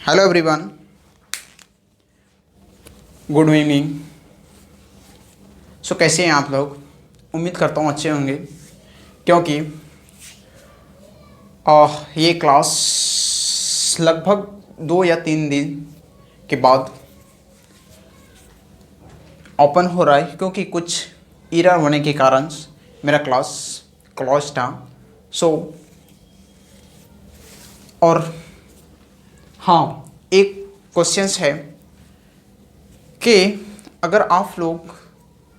Hello everyone, good evening. कैसे हैं आप लोग? उम्मीद करता हूँ अच्छे होंगे, क्योंकि ये क्लास लगभग 2 या 3 दिन के बाद ओपन हो रहा है, क्योंकि कुछ एरर होने के कारण मेरा क्लास क्लोज था। और हाँ, एक क्वेश्चंस है कि अगर आप लोग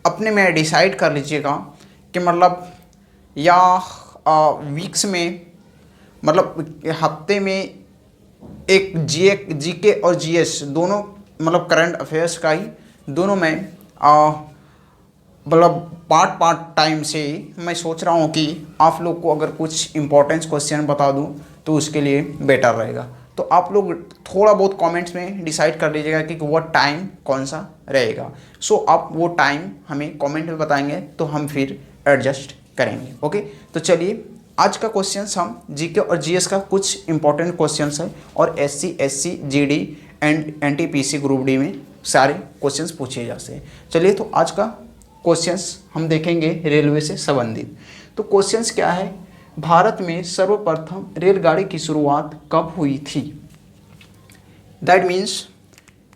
अपने में डिसाइड कर लीजिएगा कि मतलब या वीक्स में, मतलब हफ्ते में एक जीके और जीएस दोनों, मतलब करंट अफेयर्स का ही दोनों में मतलब पार्ट टाइम से मैं सोच रहा हूँ कि आप लोग को अगर कुछ इम्पोर्टेंस क्वेश्चन बता दूँ तो उसके लिए बेटर रहेगा। तो आप लोग थोड़ा बहुत कमेंट्स में डिसाइड कर लीजिएगा कि वो टाइम कौन सा रहेगा। आप वो टाइम हमें कमेंट में बताएंगे तो हम फिर एडजस्ट करेंगे। ओके, तो चलिए आज का क्वेश्चंस हम जीके और जीएस का कुछ इंपॉर्टेंट क्वेश्चंस है, और SC GD and NTPC group D में सारे क्वेश्चंस पूछे जाते हैं। चलिए, तो आज का क्वेश्चंस हम देखेंगे रेलवे से संबंधित। तो क्वेश्चंस क्या है? भारत में सर्वप्रथम रेलगाड़ी की शुरुआत कब हुई थी? दैट मीन्स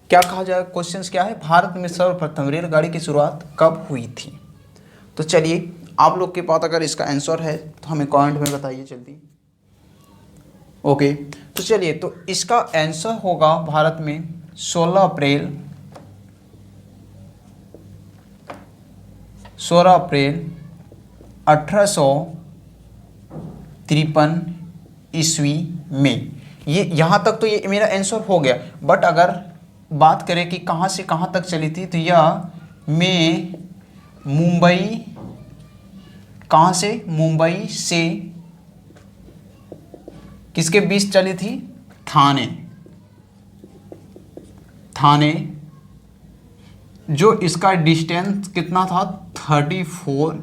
क्या कहा जाए, क्वेश्चंस क्या है? भारत में सर्वप्रथम रेलगाड़ी की शुरुआत कब हुई थी? तो चलिए, आप लोग के पास अगर इसका आंसर है तो हमें कमेंट में बताइए जल्दी। ओके, तो चलिए, तो इसका आंसर होगा भारत में 16 अप्रैल 1853 ईस्वी में। ये यहाँ तक तो ये मेरा आंसर हो गया, बट अगर बात करें कि कहाँ से कहाँ तक चली थी, तो यह में मुंबई, कहाँ से? मुंबई से किसके बीच चली थी? थाने, जो इसका डिस्टेंस कितना था? 34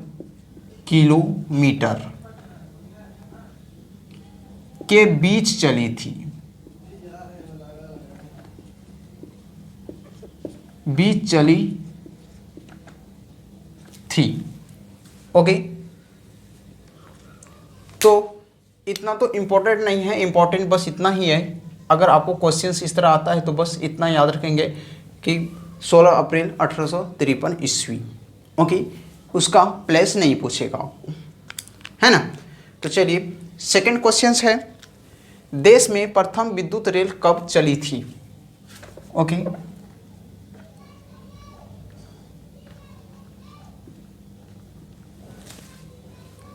किलोमीटर के बीच चली थी। ओके, तो इतना तो इम्पोर्टेंट नहीं है, इम्पोर्टेंट बस इतना ही है। अगर आपको क्वेश्चंस इस तरह आता है तो बस इतना याद रखेंगे कि 16 अप्रैल 1853 ईस्वी। ओके, उसका प्लेस नहीं पूछेगा आपको, है ना? तो चलिए, सेकंड क्वेश्चंस है, देश में प्रथम विद्युत रेल कब चली थी? ओके,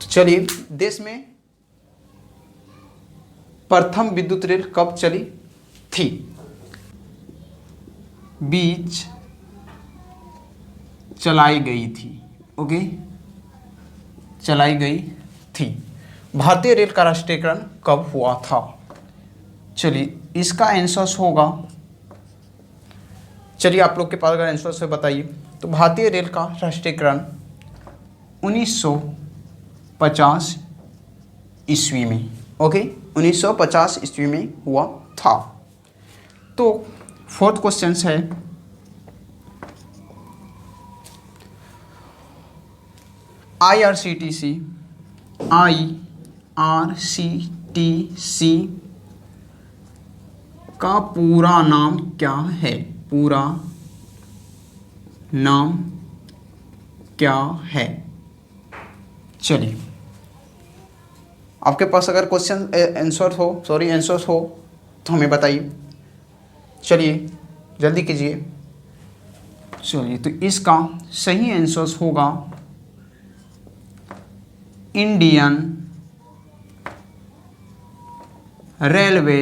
तो चलिए, देश में प्रथम विद्युत रेल कब चली थी? बीच चलाई गई थी। ओके, चलाई गई थी। भारतीय रेल का राष्ट्रीयकरण कब हुआ था? चलिए, इसका आंसर होगा, चलिए आप लोग के पास अगर आंसर से बताइए, तो भारतीय रेल का राष्ट्रीयकरण 1950 ईस्वी में। ओके, 1950 ईस्वी में हुआ था। तो फोर्थ क्वेश्चन है, आईआरसीटीसी का पूरा नाम क्या है? पूरा नाम क्या है? चलिए, आपके पास अगर क्वेश्चन आंसर हो तो हमें बताइए। चलिए, जल्दी कीजिए। चलिए, तो इसका सही आंसर होगा Indian railway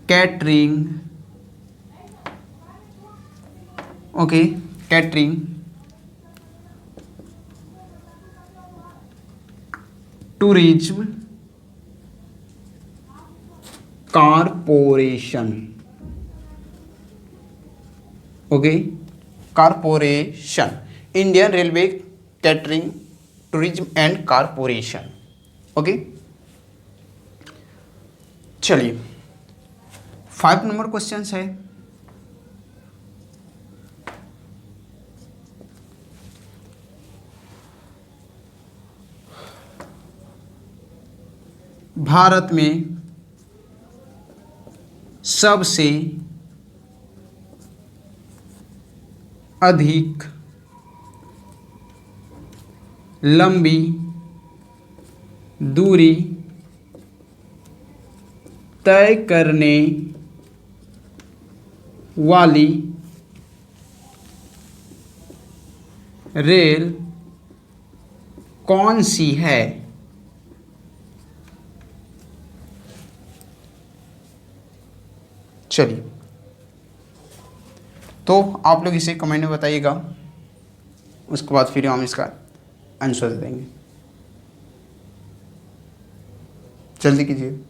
catering. Okay, catering tourism corporation. Okay, corporation, Indian railway catering tourism and corporation. Okay, चलिए 5 नंबर क्वेश्चन है, भारत में सबसे अधिक लंबी दूरी तय करने वाली रेल कौन सी है? चलिए, तो आप लोग इसे कमेंट में बताइएगा, उसके बाद फिर हम इसका आंसर देंगे। जल्दी कीजिए।